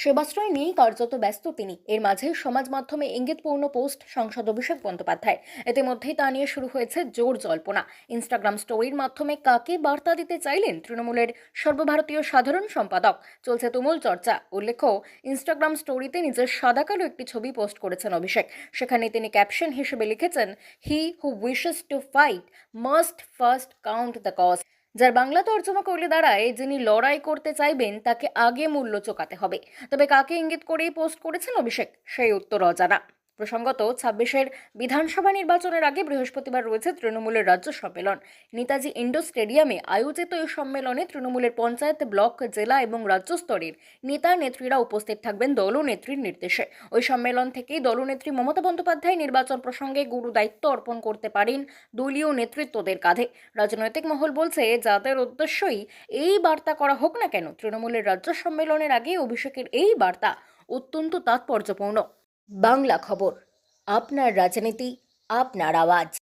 সেবাশ্রয় নিয়েই কার্যত ব্যস্ত তিনি। এর মাঝে সমাজ মাধ্যমে ইঙ্গিতপূর্ণ পোস্ট সাংসদ অভিষেক বন্দ্যোপাধ্যায়। ইতিমধ্যেই তা নিয়ে শুরু হয়েছে জোর জল্পনা। ইনস্টাগ্রাম স্টোরির মাধ্যমে কাকে বার্তা দিতে চাইলেন তৃণমূলের সর্বভারতীয় সাধারণ সম্পাদক, চলছে তুমুল চর্চা। উল্লেখ্য, ইনস্টাগ্রাম স্টোরিতে নিজের সাদাকালো একটি ছবি পোস্ট করেছেন অভিষেক। সেখানে তিনি ক্যাপশন হিসেবে লিখেছেন, he who wishes to fight must first count the cost. যার বাংলা তর্জমা করলে দাঁড়ায়, যিনি লড়াই করতে চাইবেন তাকে আগে মূল্য চোকাতে হবে। তবে কাকে ইঙ্গিত করেই পোস্ট করেছেন অভিষেক, সেই উত্তর অজানা। প্রসঙ্গত, ২৬-এর বিধানসভা নির্বাচনের আগে বৃহস্পতিবার রয়েছে তৃণমূলের রাজ্য সম্মেলন। নেতাজি ইন্ডোর স্টেডিয়ামে আয়োজিত এই সম্মেলনে তৃণমূলের পঞ্চায়েত, ব্লক, জেলা এবং রাজ্য স্তরের নেতা নেত্রীরা উপস্থিত থাকবেন দলনেত্রীর নির্দেশে। ওই সম্মেলন থেকেই দলনেত্রী মমতা বন্দ্যোপাধ্যায় নির্বাচন প্রসঙ্গে গুরু দায়িত্ব অর্পণ করতে পারেন দলীয় নেতৃত্বদের কাঁধে। রাজনৈতিক মহল বলছে, যাদের উদ্দেশ্যই এই বার্তা করা হোক না কেন, তৃণমূলের রাজ্য সম্মেলনের আগে অভিষেকের এই বার্তা অত্যন্ত তাৎপর্যপূর্ণ। বাংলা খবর, আপনার রাজনীতি, আপনার আওয়াজ।